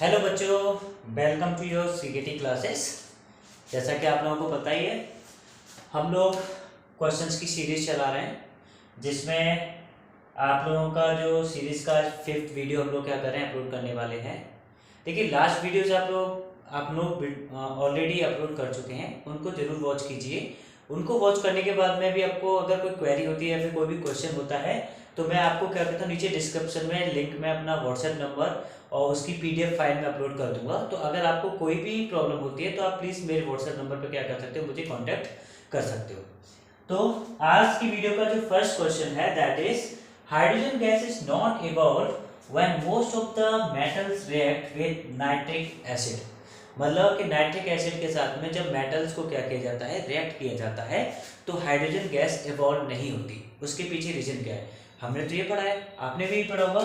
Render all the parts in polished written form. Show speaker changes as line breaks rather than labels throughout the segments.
Hello बच्चों, welcome to your CKT classes. जैसा कि आप लोगों को पता ही है, हम लोग क्वेश्चंस की सीरीज चला रहे हैं, जिसमें आप लोगों का जो सीरीज का 5th वीडियो हम लोग क्या कर रहे हैं, अपलोड करने वाले हैं। देखिए, लास्ट वीडियोज आप लोग ऑलरेडी अपलोड कर चुके हैं, उनको जरूर वॉच कीजिए। उनको वॉच करने के बाद में भी आपको अगर कोई क्वेरी होती है या फिर कोई भी क्वेश्चन होता है, तो मैं आपको क्या करता हूँ, नीचे डिस्क्रिप्शन में लिंक में अपना व्हाट्सएप नंबर और उसकी पीडीएफ फाइल में अपलोड कर दूंगा। तो अगर आपको कोई भी प्रॉब्लम होती है तो आप प्लीज़ मेरे व्हाट्सएप नंबर पर क्या कर सकते हो, मुझे कॉन्टैक्ट कर सकते हो। तो आज की वीडियो का जो फर्स्ट क्वेश्चन है, that is hydrogen gas is not evolve when most of the metals react with nitric acid. मतलब कि नाइट्रिक एसिड के साथ में जब मेटल्स को क्या किया जाता है, रिएक्ट किया जाता है, तो हाइड्रोजन गैस इवॉल्व नहीं होती। उसके पीछे रीजन क्या है, हमने तो ये पढ़ा है, आपने भी पढ़ा होगा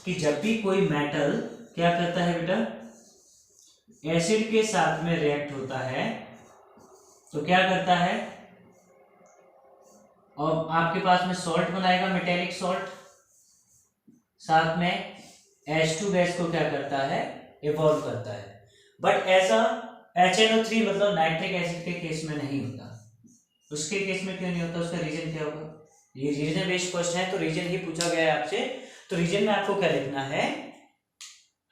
कि जब भी कोई मेटल क्या करता है बेटा, एसिड के साथ में रिएक्ट होता है, तो क्या करता है, और आपके पास में सॉल्ट बनाएगा, मेटेलिक सॉल्ट, साथ में H2 गैस को क्या करता है, इवॉल्व करता है। बट ऐसा HNO3 मतलब नाइट्रिक एसिड के केस में नहीं होता। उसके केस में क्यों नहीं होता, उसका रीजन क्या होगा? ये रीजन बेस्ड क्वेश्चन है, तो रीजन ही पूछा गया है आपसे। तो रीजन में आपको क्या लिखना है,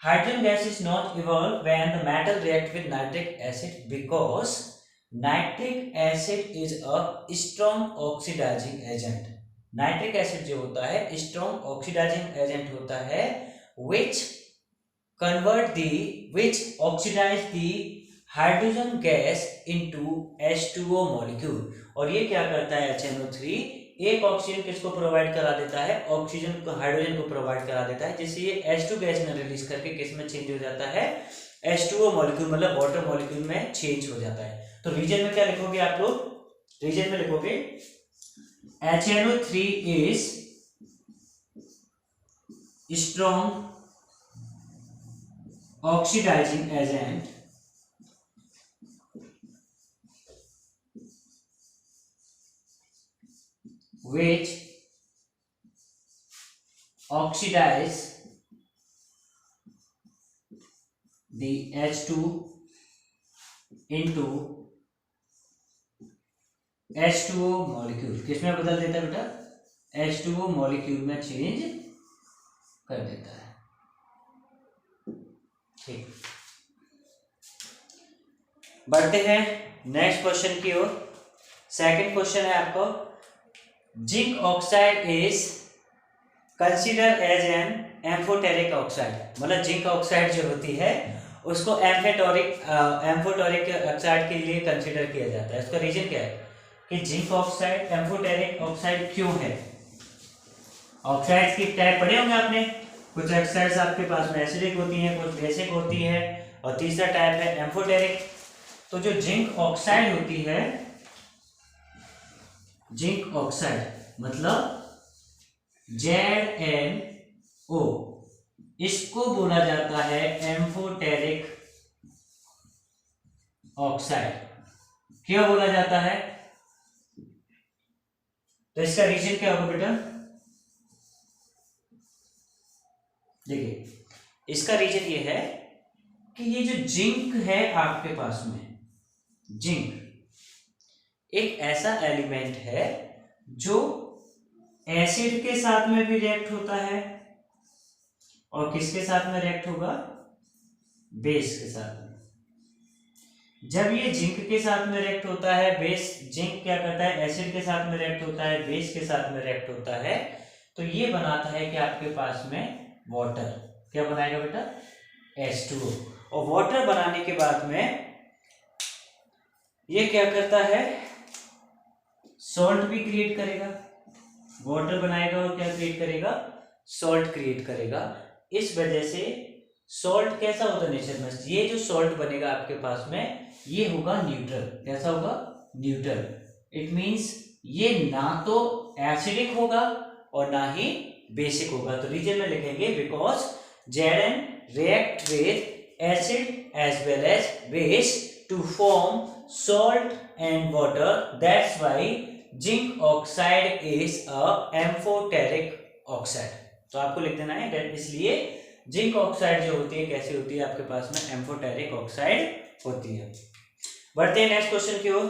hydrogen gas is not evolve when the metal react with nitric acid because nitric acid is a strong oxidizing agent. Nitric acid जो होता है स्ट्रॉन्ग ऑक्सीडाइजिंग एजेंट होता है, which oxidize the hydrogen gas into H2O molecule। और ये क्या करता है, HNO3 एक ऑक्सीजन किसको प्रोवाइड करा देता है, ऑक्सीजन को, हाइड्रोजन को प्रोवाइड करा देता है, जिससे ये H2 गैस में रिलीज करके किस में चेंज हो जाता है, H2O मॉलिक्यूल मतलब वाटर मॉलिक्यूल में चेंज हो जाता है। तो रीजन में क्या लिखोगे आप लोग, रीजन में लिखोगे HNO3 is strong oxidizing agent which oxidize the H2 into H2O molecule। किसमें बदल देता है बेटा, H2O मॉलिक्यूल में चेंज कर देता है। ठीक, बढ़ते हैं नेक्स्ट क्वेश्चन की ओर। सेकंड क्वेश्चन है आपको, zinc oxide is consider as an amphoteric oxide. मतलब जिंक ऑक्साइड जो होती है उसको एम्फोटेरिक ऑक्साइड के लिए कंसीडर किया जाता है। उसका रीजन क्या है कि जिंक ऑक्साइड एम्फोटेरिक ऑक्साइड क्यों है? ऑक्साइड्स की टाइप पढ़े होंगे आपने, कुछ ऑक्साइड्स आपके पास में एसिडिक होती हैं, कुछ बेसिक होती है, और तीसरा टाइप है एम्फोटेरिक। तो जो जिंक ऑक्साइड होती है, जिंक ऑक्साइड मतलब ZnO, इसको बोला जाता है एम्फोटेरिक ऑक्साइड। क्यों बोला जाता है? तो इसका रीजन क्या होगा बेटा, देखिए इसका रीजन ये है कि ये जो जिंक है आपके पास में, जिंक एक ऐसा एलिमेंट है जो एसिड के साथ में भी रिएक्ट होता है, और किसके साथ में रिएक्ट होगा, बेस के साथ में। जब ये जिंक के साथ में रिएक्ट होता है, बेस, जिंक क्या करता है, एसिड के साथ में रिएक्ट होता है, बेस के साथ में रिएक्ट होता है, तो ये बनाता है कि आपके पास में वाटर। क्या बनाएगा बेटा, H2O। और वाटर बनाने के बाद में ये क्या करता है, सॉल्ट भी क्रिएट करेगा। वाटर बनाएगा और क्या क्रिएट करेगा, सॉल्ट क्रिएट करेगा। इस वजह से सॉल्ट कैसा होता है नेचर में, ये जो सॉल्ट बनेगा आपके पास में, ये होगा न्यूट्रल। कैसा होगा, न्यूट्रल। इट मींस ये ना तो एसिडिक होगा और ना ही बेसिक होगा। तो रीजन में लिखेंगे because Zn react with acid as well as base to form salt and water, that's why zinc oxide is a amphoteric oxide। तो आपको लिख देना है इसलिए जिंक ऑक्साइड जो होती है कैसी होती है आपके पास में, एम्फोटेरिक ऑक्साइड होती है। बढ़ते हैं नेक्स्ट क्वेश्चन की ओर।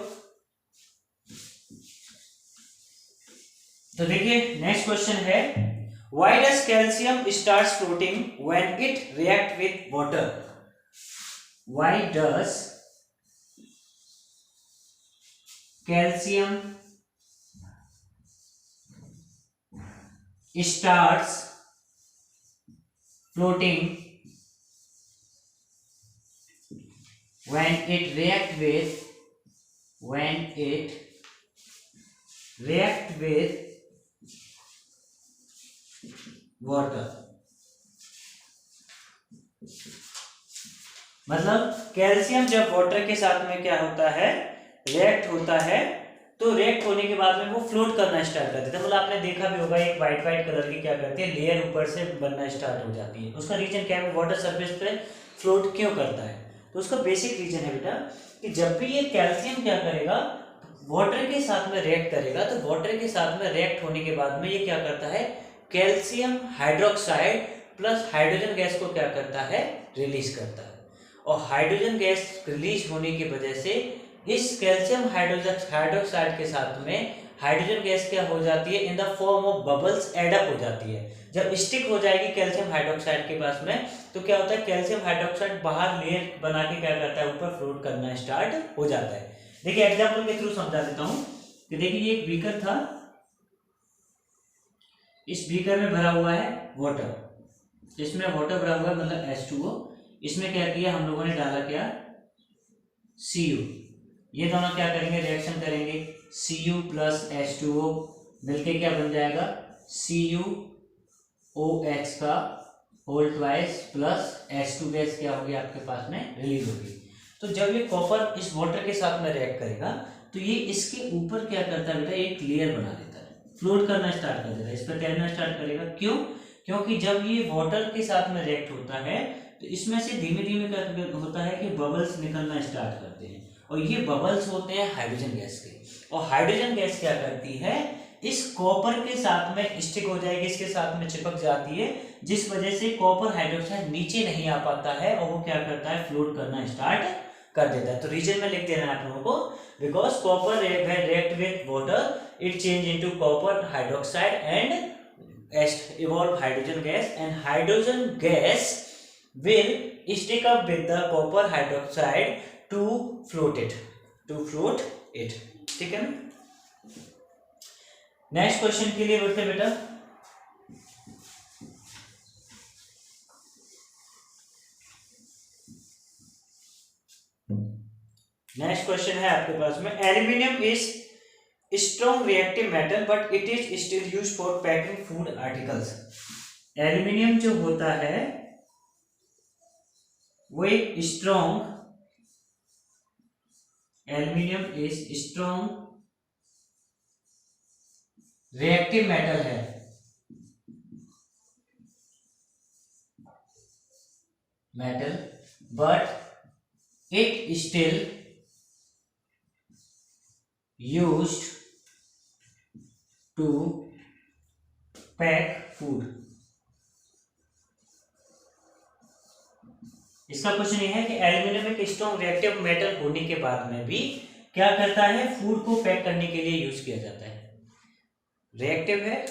तो देखिए नेक्स्ट क्वेश्चन है, why does calcium starts floating when it react with water? Why does calcium starts floating when it react with water? मतलब कैल्शियम जब वाटर के साथ में क्या होता है, रिएक्ट होता है, तो रिएक्ट होने के बाद में वो फ्लोट करना स्टार्ट कर देता है। मतलब आपने देखा भी होगा एक वाइट कलर की क्या करती है, लेयर ऊपर से बनना स्टार्ट हो जाती है। उसका रीजन क्या है, वाटर सरफेस पे फ्लोट क्यों करता है? तो उसका बेसिक रीजन है बेटा कि जब भी ये कैल्शियम क्या करेगा, वाटर के साथ में रिएक्ट करेगा, तो वाटर के साथ में रिएक्ट होने के बाद में ये क्या करता है, calcium hydroxide plus hydrogen gas को क्या करता है, रिलीज करता है। और हाइड्रोजन गैस रिलीज होने की वजह से इस कैल्शियम हाइड्रोक्साइड के साथ में हाइड्रोजन गैस क्या हो जाती है, in the form of bubbles add up हो जाती है। जब स्टिक हो जाएगी कैल्शियम हाइड्रोक्साइड के पास में, तो क्या होता है, कैल्शियम हाइड्रोक्साइड बाहर लेयर बना के क्या करता है, ऊपर फ्लोट करना स्टार्ट हो जाता है। देखिए एग्जांपल के थ्रू समझा देता हूं कि देखिए ये एक बीकर था, इस बीकर में भरा हुआ है वाटर, इसमें वाटर भरा हुआ है मतलब H2O, इसमें क्या किया हम लोगों ने, डाला क्या, Cu। ये दोनों क्या करेंगे, रिएक्शन करेंगे, Cu प्लस H2O मिलके क्या बन जाएगा, CuOH का whole twice plus H2 gas क्या होगी आपके पास में, रिलीज होगी। तो जब ये कॉपर इस वाटर के साथ में रिएक्ट करेगा, तो ये इसके ऊपर क्या करता है बेटा, एक लेयर बना देता है, फ्लोट करना स्टार्ट कर देता है, इस पर तैरना स्टार्ट करेगा। क्यों? क्योंकि जब ये वाटर के साथ में रिएक्ट होता है, तो इसमें से धीमे धीमे क्या होता है कि बबल्स निकलना स्टार्ट करते हैं, और ये बबल्स होते हैं हाइड्रोजन गैस के। और हाइड्रोजन गैस क्या करती है, इस कॉपर के साथ में स्टिक हो जाएगी, इसके साथ में चिपक जाती है, जिस वजह से कॉपर हाइड्रोक्साइड नीचे नहीं आ पाता है, और वो क्या करता है, फ्लोट करना स्टार्ट कर देता है। तो रीजन में लिख देना है आप लोगों को, because copper react with water it change into copper hydroxide and evolve hydrogen gas, and hydrogen gas will stick up with the copper hydroxide to float it, ठीक है ना। नेक्स्ट क्वेश्चन के लिए बढ़ते बेटा। नेक्स्ट क्वेश्चन है आपके पास में, aluminium is strong reactive metal but it is still used for packing food articles. Aluminium जो होता है वो एक strong, aluminium is strong reactive metal है, but it still used to pack food। इसका क्वेश्चन ये है कि एल्यूमिनियम एक स्ट्रॉन्ग रिएक्टिव मेटल होने के बाद में भी क्या करता है, फूड को पैक करने के लिए यूज किया जाता है। रिएक्टिव है,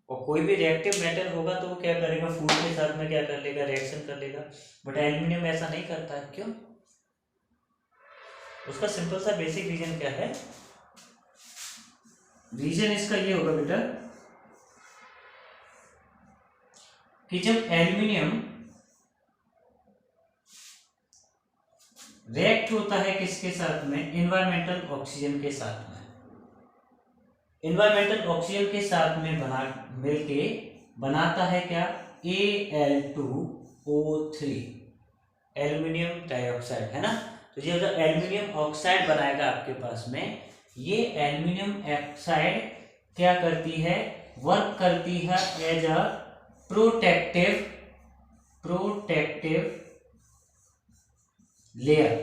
और कोई भी रिएक्टिव मेटल होगा तो वो क्या करेगा, फूड के साथ में क्या कर लेगा, रिएक्शन कर लेगा। बट एल्यूमिनियम ऐसा नहीं करता है, क्यों? उसका सिंपल सा बेसिक रीजन क्या है, रीजन इसका ये होगा बेटा कि जब एल्यूमिनियम रिएक्ट होता है किसके साथ में, एनवायरमेंटल ऑक्सीजन के साथ में, एनवायरमेंटल ऑक्सीजन के साथ में मिलके बनाता है क्या, Al2O3, एल्यूमिनियम डाइऑक्साइड, है ना। तो ये जो एल्यूमिनियम ऑक्साइड बनाएगा आपके पास में, ये एल्यूमिनियम ऑक्साइड क्या करती है, वर्क करती है as a protective layer.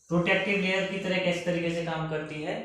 Protective layer की तरह किस तरीके से काम करती है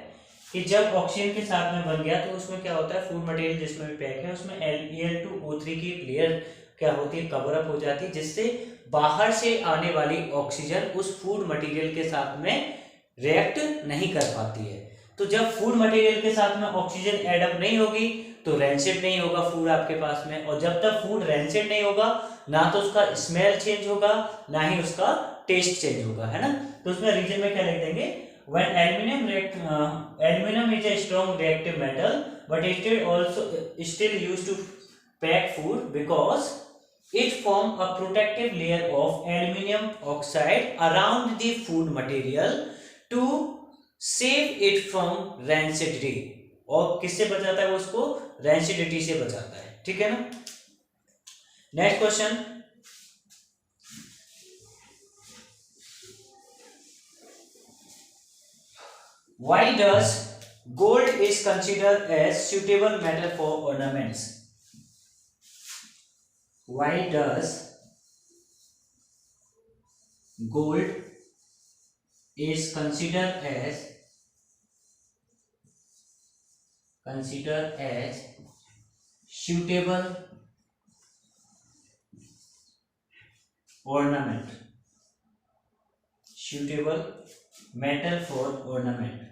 कि जब ऑक्सीजन के साथ में बन गया तो उसमें क्या होता है, फूड मटेरियल जिसमें भी पैक है उसमें Al2O3 की लेयर क्या होती है, कवर अप हो जाती है, जिससे बाहर से आने वाली ऑक्सीजन उस फूड मटेरियल के साथ में रिएक्ट नहीं कर पाती है। तो जब फूड मटेरियल के साथ में ऑक्सीजन एडअप नहीं होगी तो रेंसिड नहीं होगा फूड आपके पास में, और जब तक फूड रेंसिड नहीं होगा ना तो उसका स्मेल चेंज होगा ना ही उसका टेस्ट चेंज होगा, है ना। तो उसमें रीजन में क्या लिख देंगे, when aluminum is a strong reactive metal but it is also still used to pack food because it forms a protective layer of aluminum oxide around the food material to save it from rancidity, और किससे बचाता है वो, उसको rancidity से बचाता है, ठीक है ना। Next question, why does gold is considered as suitable metal for ornaments? Why does gold is considered as suitable ornament, suitable metal for ornament?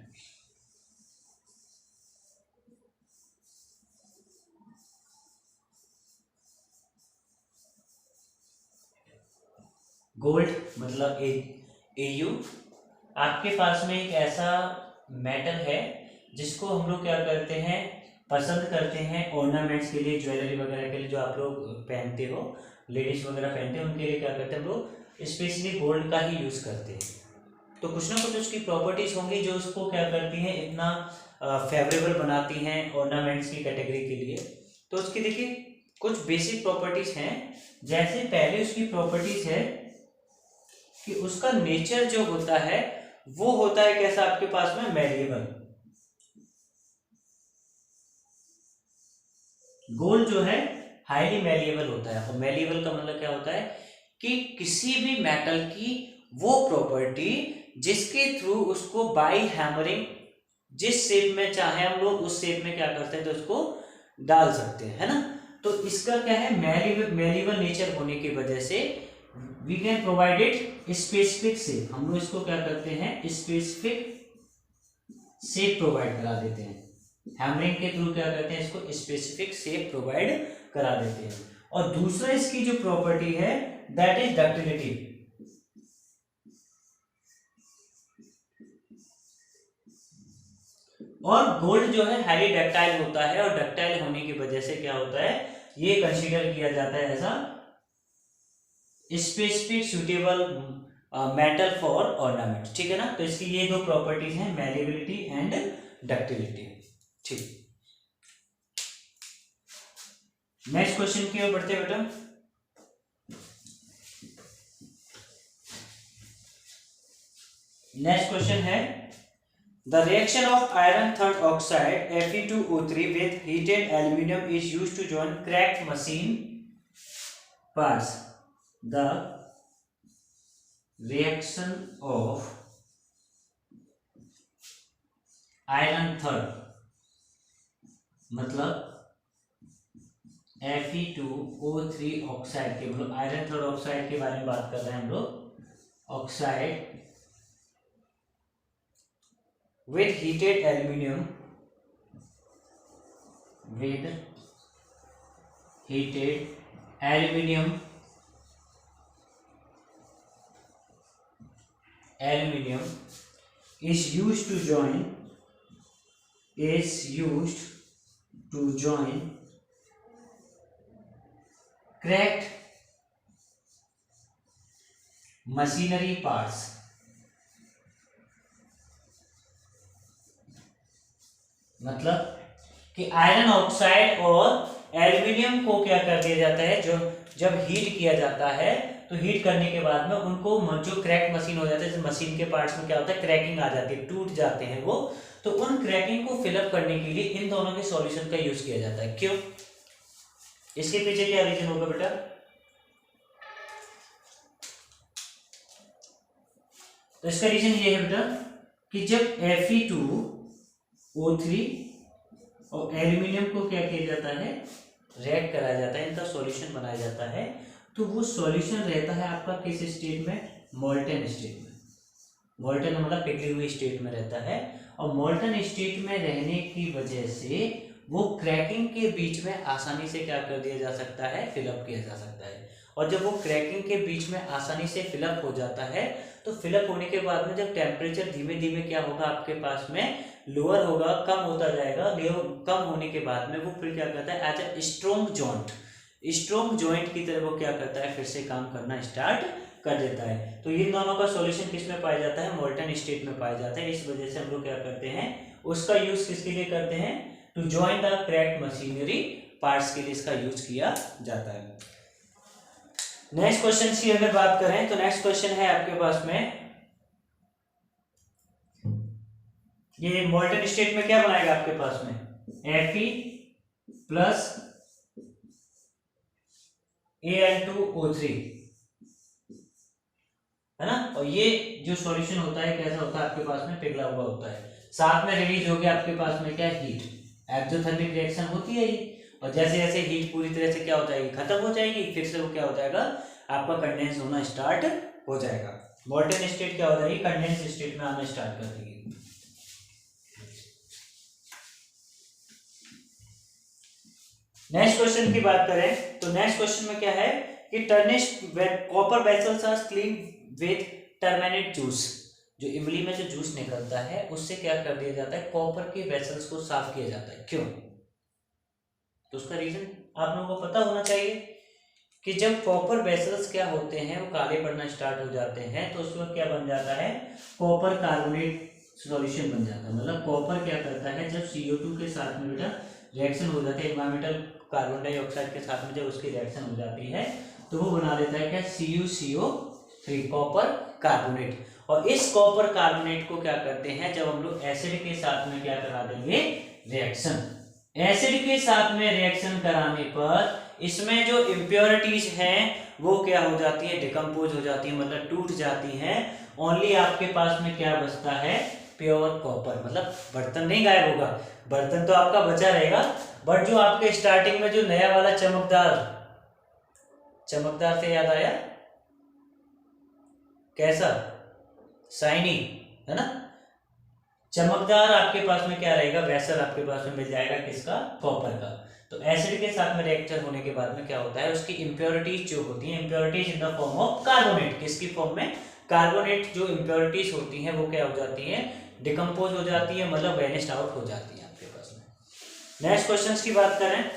Gold मतलब AU, आपके पास में एक ऐसा मेटल है जिसको हम लोग क्या करते हैं, पसंद करते हैं ऑर्नामेंट्स के लिए, ज्वेलरी वगैरह के लिए, जो आप लोग पहनते हो, लेडीज वगैरह पहनते हैं, उनके लिए क्या करते हैं हम लोग स्पेशली गोल्ड का ही यूज करते हैं। तो कुछ ना कुछ उसकी प्रॉपर्टीज होंगी जो उसको क्या करती हैं, इतना फेवरेबल बनाती हैं ऑर्नामेंट्स की कैटेगरी के लिए। तो उसकी देखिए कुछ बेसिक प्रॉपर्टीज हैं, जैसे पहले उसकी प्रॉपर्टीज है कि उसका नेचर जो होता है वो होता है कैसा आपके पास में, मैलिएबल। गोल्ड जो है हाईली मैलिएबल होता है, और मैलिएबल का मतलब क्या होता है कि किसी भी मेटल की वो प्रॉपर्टी जिसके थ्रू उसको बाय हैमरिंग जिस शेप में चाहे हम लोग उस शेप में क्या करते हैं तो उसको डाल सकते हैं, है ना। तो इसका क्या है, मैलिएबल नेचर होने की वजह से we can provide it specific shape, हम लोग इसको क्या करते हैं स्पेसिफिक शेप प्रोवाइड करा देते हैं, हैमरिंग के थ्रू क्या करते हैं इसको स्पेसिफिक शेप प्रोवाइड करा देते हैं। और दूसरा इसकी जो प्रॉपर्टी है दैट इज डक्टिलिटी, और गोल्ड जो है हाईली डक्टाइल होता है, और डक्टाइल होने की वजह से क्या होता है, ये कंसीडर किया जाता है ऐसा specific suitable metal for ornament, ठीक है ना। तो इसकी ये दो प्रॉपर्टीज हैं, मैलिएबिलिटी एंड डक्टिलिटी, ठीक। नेक्स्ट क्वेश्चन की ओर बढ़ते हैं बेटा। नेक्स्ट क्वेश्चन है, the reaction of iron third oxide Fe2O3 with heated aluminum is used to join cracked machine parts. The reaction of iron third मतलब Fe2O3 ऑक्साइड के, मतलब iron third oxide के बारे में बात कर रहे हैं हम लोग, oxide with heated aluminum is used to join cracked machinery parts, मतलब कि आयरन ऑक्साइड और एल्यूमिनियम को क्या कर दिया जाता है, जो जब हीट किया जाता है तो हीट करने के बाद में उनको जो क्रैक मशीन हो जाता है, जैसे मशीन के पार्ट्स में क्या होता है क्रैकिंग आ जाती है, टूट जाते हैं वो, तो उन क्रैकिंग को फिलअप करने के लिए इन दोनों के सॉल्यूशन का यूज किया जाता है। क्यों, इसके पीछे क्या रीजन होगा बेटा, तो इसका रीजन ये है बेटा कि जब Fe2 O3 और एल्यूमिनियम को क्या किया जाता है, रिएक्ट कराया जाता है, इनका सॉल्यूशन बनाया जाता है। तो वो सॉल्यूशन रहता है आपका किस स्टेट में, मोल्टन स्टेट में। मोल्टन मतलब पिघली हुई स्टेट में रहता है। और मोल्टन स्टेट में रहने की वजह से वो क्रैकिंग के बीच में आसानी से क्या कर दिया जा सकता है, फिलअप किया जा सकता है। और जब वो क्रैकिंग के बीच में आसानी से फिलअप हो जाता है, तो फिलअप होने के बाद में जब टेम्परेचर धीमे धीमे क्या होगा आपके पास में, लोअर होगा, कम होता जाएगा। कम होने के बाद में वो फिर क्या करता है, एज ए स्ट्रॉन्ग जॉइंट की तरह वो क्या करता है, फिर से काम करना स्टार्ट कर देता है। तो इन दोनों का सॉल्यूशन किस में पाया जाता है, मोल्टन स्टेट में पाया जाता है। इस वजह से हम लोग क्या करते हैं, उसका यूज किसके लिए करते हैं, to join the cracked machinery parts के लिए इसका यूज किया जाता है। नेक्स्ट क्वेश्चन की अगर बात करें तो नेक्स्ट क्वेश्चन है आपके पास में, ये मोल्टन स्टेट में क्या बनाएगा आपके पास में, Fe प्लस Al2O3 है ना। और ये जो सॉल्यूशन होता है कैसा होता है आपके पास में, पिघला हुआ होता है। साथ में रिलीज हो गया आपके पास में क्या, हीट, एक्सोथर्मिक रिएक्शन होती है ये। और जैसे जैसे हीट पूरी तरह से क्या हो जाएगी, खत्म हो जाएगी, फिर से वो क्या हो जाएगा, आपका कंडेंस होना स्टार्ट हो जाएगा। मोल्टन स्टेट क्या हो जाएगी, कंडेंस स्टेट में आना स्टार्ट कर देगी। नेक्स्ट क्वेश्चन की बात करें तो नेक्स्ट क्वेश्चन में क्या है कि tarnished copper vessels are clean with tamarind juice. जो इमली में जो जूस निकलता है उससे क्या कर दिया जाता है, कॉपर के वेसल्स को साफ किया जाता है। क्यों, तो उसका रीजन आप लोगों को पता होना चाहिए कि जब कॉपर वेसल्स क्या होते हैं वो काले पड़ना स्टार्ट हो जाते हैं, तो उसमें क्या बन जाता है, कॉपर कार्बोनेट सॉल्यूशन बन जाता है। मतलब कॉपर क्या करता है, जब CO2 के साथ में बेटा रिएक्शन हो जाती है, एनवायरमेंटल कार्बन डाइऑक्साइड के साथ में जब उसकी रिएक्शन हो जाती है, तो वो बना देता है क्या, CuCO3, कॉपर कार्बोनेट। और इस कॉपर कार्बोनेट को क्या करते हैं, जब हम लोग एसिड के साथ में क्या करा देंगे, रिएक्शन, एसिड के साथ में रिएक्शन कराने पर इसमें जो इम्प्योरिटीज हैं वो क्या हो जाती है, डिकम्पोज हो जाती है, मतलब टूट जाती हैं। ओनली आपके पास में क्या बचता है, प्योर कॉपर। मतलब बर्तन नहीं गायब होगा, बर्तन तो आपका बचा रहेगा, बट जो आपके स्टार्टिंग में जो नया वाला चमकदार से याद आया, कैसा, शाइनी है ना, चमकदार आपके पास में क्या रहेगा, वेसल आपके पास में मिल जाएगा, किसका, कॉपर का। तो एसिड के साथ में रिएक्शन होने के बाद में क्या होता है, उसकी इंप्योरिटीज जो होती हैं, impurities in the form of carbonate, किसकी फॉर्म में, कार्बोनेट, जो इंप्योरिटीज होती हैं वो क्या हो जाती हैं, डिकम्पोज हो जाती है, मतलब वेनिस्ड आउट हो जाती है आपके पास में। नेक्स्ट क्वेश्चन की बात करें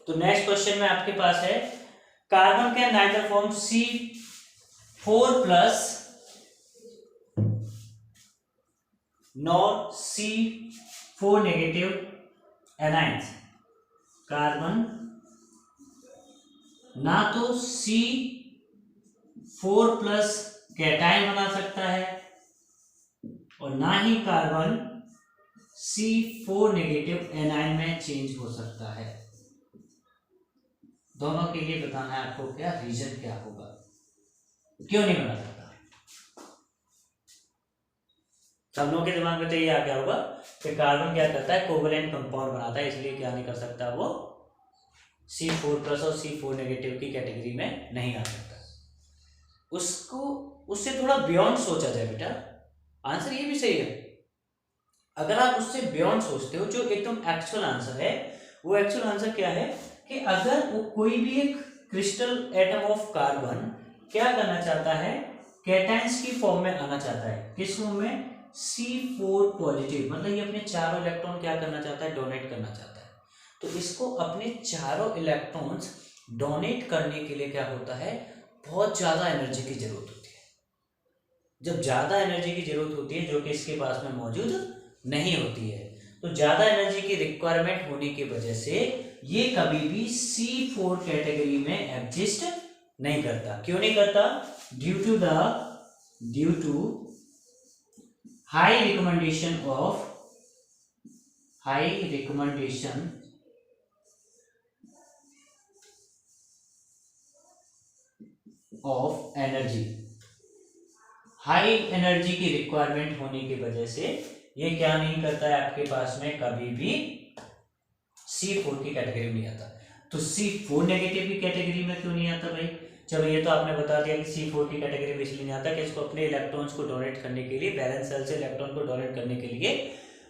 तो नेक्स्ट क्वेश्चन में आपके पास है, carbon can neither form C4 plus nor C4 negative anions. Carbon ना तो C4 प्लस कैटाइन बना सकता है और ना ही कार्बन C4 नेगेटिव एनाइन में चेंज हो सकता है। दोनों के लिए बताना है आपको क्या रीजन क्या होगा, क्यों नहीं बना सकता। सब लोगों के दिमाग में तो ये आ गया होगा कि कार्बन क्या करता है, कोवेलेंट कंपाउंड बनाता है, इसलिए क्या नहीं कर सकता, वो C4 प्लस और C4 नेगेटिव की कैटेगरी में नहीं आ सकता। उसको उससे थोड़ा बियॉन्ड सोचा जाए बेटा, आंसर ये भी सही है। अगर आप उससे बियॉन्ड सोचते हो, जो एकदम एक्चुअल आंसर है, वो एक्चुअल आंसर क्या है कि अगर वो कोई भी एक क्रिस्टल एटम ऑफ कार्बन क्या करना चाहता है, कैटायंस की फॉर्म में आना चाहता है, किस फॉर्म में, C4 पॉजिटिव, मतलब ये अपने चारों इलेक्ट्रॉन क्या करना चाहता है, डोनेट करना चाहता है। तो इसको अपने चारों इलेक्ट्रॉन्स डोनेट करने के लिए क्या होता है, बहुत ज्यादा एनर्जी की जरूरत होती है। जब ज्यादा एनर्जी की जरूरत होती है जो कि इसके पास में मौजूद नहीं होती है, तो ज्यादा एनर्जी की रिक्वायरमेंट होने की वजह से ये कभी भी C4 कैटेगरी में एग्जिस्ट नहीं करता। क्यों नहीं करता, due to high recommendation of energy, high energy की रिक्वायरमेंट होने की वजह से ये क्या नहीं करता है आपके पास में, कभी भी C4 की कैटेगरी में नहीं आता। तो C4 नेगेटिव की कैटेगरी में क्यों नहीं आता भाई? चलो ये तो आपने बता दिया कि C4 की कैटेगरी में इसलिए नहीं आता कि इसको अपने इलेक्ट्रॉन्स को डोनेट करने के लिए, वैलेंस शेल से इलेक्ट्रॉन को डोनेट करने के लिए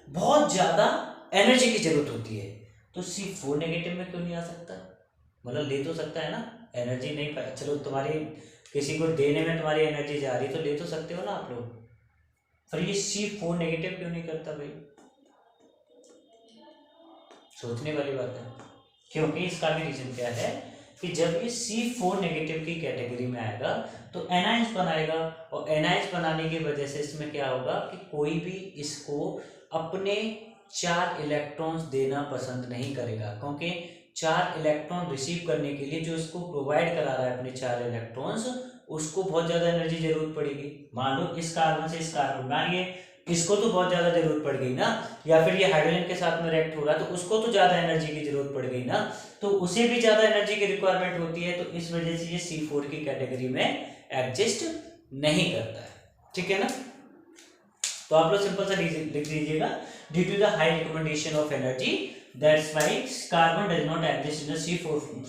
बहुत ज्यादा एनर्जी की जरूरत होती है। तो C4 नेगेटिव में क्यों नहीं आ सकता? मतलब ले तो सकता है ना, एनर्जी नहीं पाए, चलो तुम्हारी किसी को देने में तुम्हारी एनर्जी जा रही है तो ले तो सकते हो ना आप लोग, पर ये C4 नेगेटिव क्यों नहीं करता भाई? सोचने वाली बात है, क्योंकि इसका भी रीजन क्या है कि जब ये C4 नेगेटिव की कैटेगरी में आएगा तो एनाइंस बनाएगा, और एनाइंस बनाने की वजह से इसमें क्या होगा कि कोई भी इसको अपने 4 इलेक्ट्रॉन्स देना पसंद नहीं करेगा, क्योंकि 4 इलेक्ट्रॉन रिसीव करने के लिए जो इसको प्रोवाइड करा रहा है अपने 4 इलेक्ट्रॉन्स, उसको बहुत ज्यादा एनर्जी जरूरत पड़ेगी। मान लो इस कार्बन से इस कार्बन मान ये, इसको तो बहुत ज्यादा जरूरत पड़ गई ना, या फिर ये हाइड्रोजन के साथ में रिएक्ट हो रहा है तो उसको तो ज्यादा एनर्जी की जरूरत पड़ गई ना, तो उसे भी ज्यादा एनर्जी की रिक्वायरमेंट होती है, तो इस वजह से ये C4 की कैटेगरी में एग्जिस्ट नहीं करता है। ठीक है ना? तो आप लोग सिंपल सा लिख दीजिएगा, due to the high recommendation of energy that's why carbon does not exist in the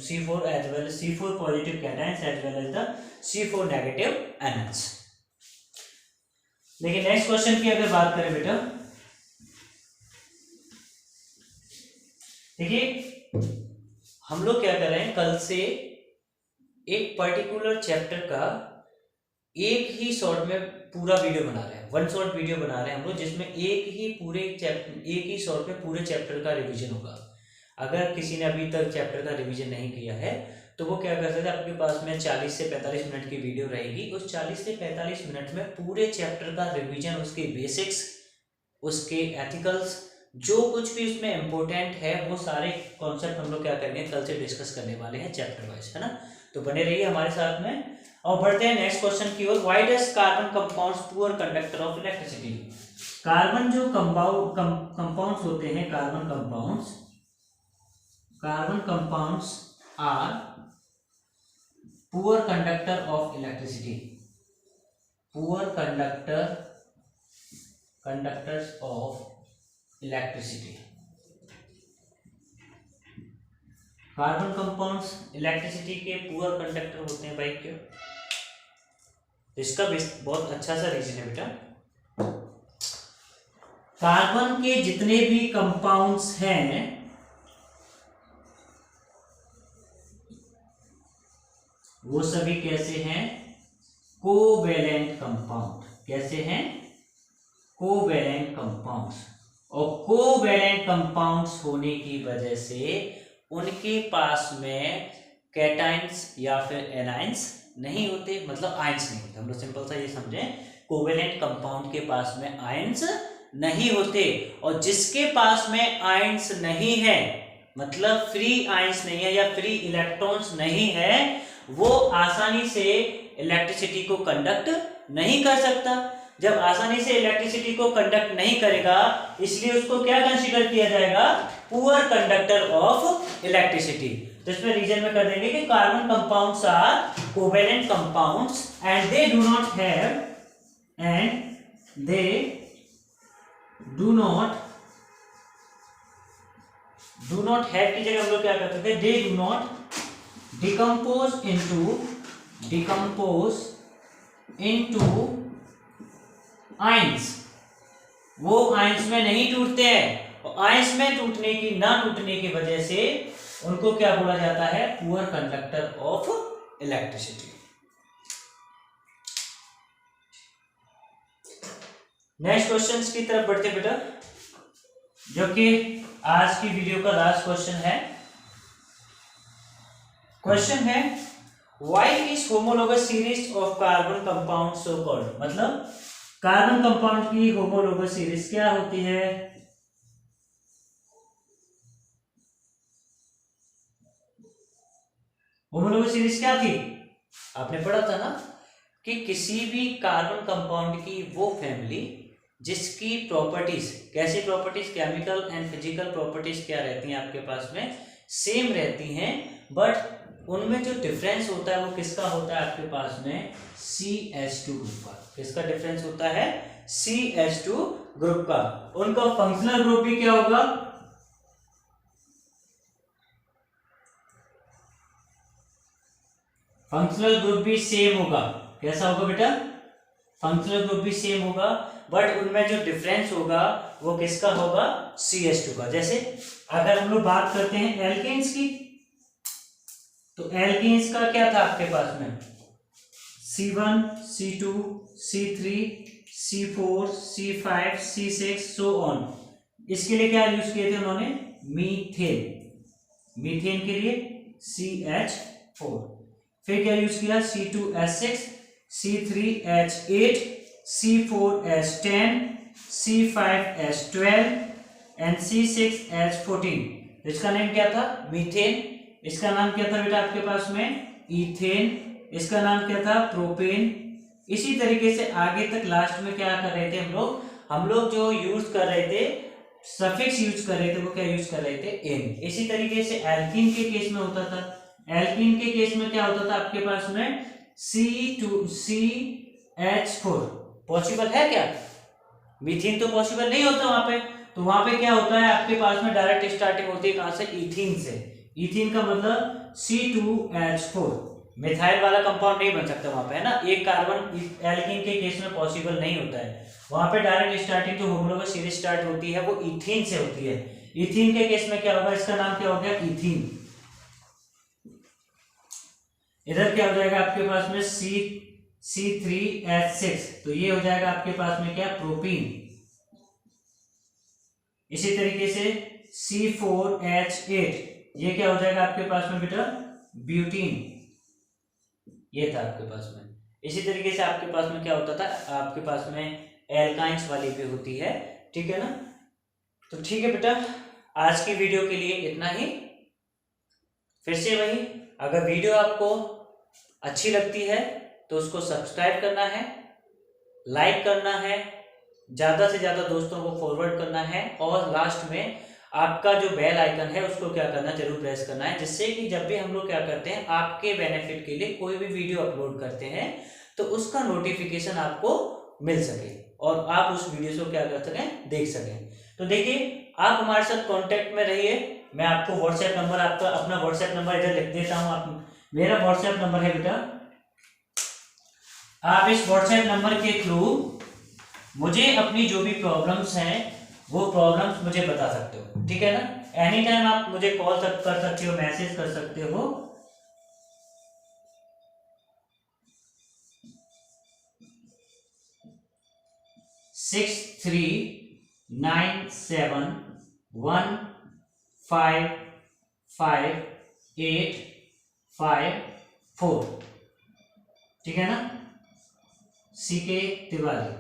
C4 as well as C4 positive cations as well as the C4 negative ions. देखिए नेक्स्ट क्वेश्चन की अगर बात करें बेटा, देखिए हम लोग क्या कर रहे हैं, कल से एक पर्टिकुलर चैप्टर का एक ही शॉर्ट में पूरा वीडियो बना रहे हैं, वन शॉर्ट वीडियो बना रहे हैं हम लोग, जिसमें एक ही शॉर्ट में पूरे चैप्टर का रिवीजन होगा। अगर किसी ने अभी तक चैप्टर का रिवीजन नहीं किया है तो वो क्या कर सकते हैं, आपके पास में 40 से 45 मिनट की वीडियो रहेगी, उस 40 से 45 मिनट में पूरे चैप्टर का रिवीजन, उसके बेसिक्स, उसके एथिकल्स, जो कुछ भी उसमें इम्पोर्टेंट है वो सारे कॉन्सेप्ट हम लोग क्या करेंगे, कल से डिस्कस करने वाले हैं चैप्टर वाइज, है ना? तो बने रहिए हमारे साथ में। और बढ़ते हैं नेक्स्ट क्वेश्चन की ओर। Why does carbon compounds poor conductor of electricity? Carbon जो कंपाउंड्स होते हैं, carbon compounds are poor conductor of electricity, poor conductors of electricity. Carbon compounds electricity के पुअर कंडक्टर होते हैं भाई, क्यों? इसका बहुत अच्छा सा रीजन है बेटा, कार्बन के जितने भी कंपाउंड्स हैं वो सभी कैसे हैं, कोवैलेंट कंपाउंड। कैसे हैं? Covalent compounds. और कोवैलेंट कंपाउंड्स होने की वजह से उनके पास में कैटायंस या फिर एनायंस नहीं होते, मतलब आयंस नहीं होते। हम लोग सिंपल सा ये समझें, कोवैलेंट कंपाउंड के पास में आयंस नहीं होते, और जिसके पास में आयंस नहीं है, मतलब फ्री आयंस नहीं है या फ्री इलेक्ट्रॉन्स नहीं है, वो आसानी से इलेक्ट्रिसिटी को कंडक्ट नहीं कर सकता। जब आसानी से इलेक्ट्रिसिटी को कंडक्ट नहीं करेगा, इसलिए उसको क्या कंसीडर किया जाएगा, पुअर कंडक्टर ऑफ इलेक्ट्रिसिटी। तो इसमें रीजन में कर देंगे कि carbon compounds are covalent compounds and they do not have की जगह हम लोग क्या करते थे, they do not decompose into ions. वो आयंस में नहीं टूटते हैं, और आयंस में ना टूटने की वजह से उनको क्या बोला जाता है, poor conductor of electricity. Next question की तरफ बढ़ते बेटा, जो कि आज की वीडियो का लास्ट क्वेश्चन है। क्वेश्चन है, why is homologous series of carbon compound so called? मतलब कार्बन कंपाउंड की होमोलोगस सीरीज क्या होती है? होमोलोगस सीरीज क्या थी? आपने पढ़ा था ना कि किसी भी कार्बन कंपाउंड की वो फैमिली जिसकी प्रॉपर्टीज, कैसी properties, chemical and physical properties क्या रहती हैं आपके पास में, सेम रहती हैं, बट उनमें जो डिफरेंस होता है वो किसका होता है आपके पास में, CH2 ग्रुप का। किसका डिफरेंस होता है, CH2 ग्रुप का। उनका फंक्शनल ग्रुप भी क्या होगा, फंक्शनल ग्रुप भी सेम होगा। कैसा होगा बेटा, फंक्शनल ग्रुप भी सेम होगा, बट उनमें जो डिफरेंस होगा वो किसका होगा, CH2 का। जैसे अगर हम लोग बात करते हैं एल्केन्स की, तो एल्केन्स का क्या था आपके पास में, C1 C2 C3 C4 C5 C6 so on. इसके लिए क्या यूज किए थे उन्होंने, मीथेन। मीथेन के लिए CH4। फिर क्या यूज किया, C2H6 C3H8 C4H10 C5H12 and C6H14। इसका नेम क्या था, मीथेन। इसका नाम क्या था बेटा आपके पास में, इथेन। इसका नाम क्या था, प्रोपेन। इसी तरीके से आगे तक लास्ट में क्या कर रहे थे हम लोग जो यूज कर रहे थे, सफिक्स यूज कर रहे थे, वो क्या यूज कर रहे थे, एन। इसी तरीके से एल्कीन के केस में होता था, एल्कीन के केस में क्या होता था आपके पास में, C2CH4। पॉसिबल है क्या, मीथेन तो पॉसिबल नहीं होता वहां पे। तो वहां पे क्या होता है आपके पास में, डायरेक्ट स्टार्टिंग होती है कहां से, इथीन से। इथीन का मतलब C2H4। मिथाइल वाला कंपाउंड नहीं बन सकता वहां पे, है ना। एक कार्बन एल्कीन के केस में पॉसिबल नहीं होता है, वहां पे डायरेक्ट स्टार्टिंग जो होमोलॉगस सीरीज स्टार्ट होती है वो इथीन से होती है। इथीन के केस में क्या होगा, इसका नाम क्या हो गया, इथीन। इधर क्या हो जाएगा आपके पास में, C3H6, तो ये हो जाएगा आपके पास में क्या, प्रोपीन। इसी तरीके से C4H8, ये क्या हो जाएगा आपके पास में बेटा, ब्यूटीन। ये था आपके पास में। इसी तरीके से आपके पास में क्या होता था, आपके पास में एल्काइंस वाली भी होती है, ठीक है ना। तो ठीक है बेटा, आज की वीडियो के लिए इतना ही। फिर से वही, अगर वीडियो आपको अच्छी लगती है तो उसको सब्सक्राइब करना है, लाइक करना है, ज्यादा से ज्यादा दोस्तों को फॉरवर्ड करना है, और लास्ट में आपका जो बेल आइकन है उसको क्या करना, जरूर प्रेस करना है, जिससे कि जब भी हम लोग क्या करते हैं आपके बेनिफिट के लिए कोई भी वीडियो अपलोड करते हैं तो उसका नोटिफिकेशन आपको मिल सके और आप उस वीडियो को क्या कर सकें, देख सकें। तो देखिए, आप हमारे साथ कांटेक्ट में रहिए। मैं आपको व्हाट्सएप नंबर, आपका अपना व्हाट्सएप नंबर इधर लिख देता हूं। आप, मेरा व्हाट्सएप नंबर है बेटा, आप इस व्हाट्सएप नंबर के थ्रू मुझे अपनी जो भी प्रॉब्लम्स हैं वो प्रॉब्लम्स मुझे बता सकते हो, ठीक है ना। एनी टाइम आप मुझे कॉल कर सकते हो, मैसेज कर सकते हो। सिक्स 397155854, ठीक है ना, CK तिवारी।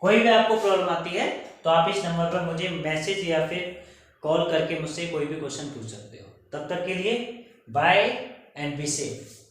कोई भी आपको प्रॉब्लम आती है तो आप इस नंबर पर मुझे मैसेज या फिर कॉल करके मुझसे कोई भी क्वेश्चन पूछ सकते हो। तब तक के लिए बाय एंड बी सेफ।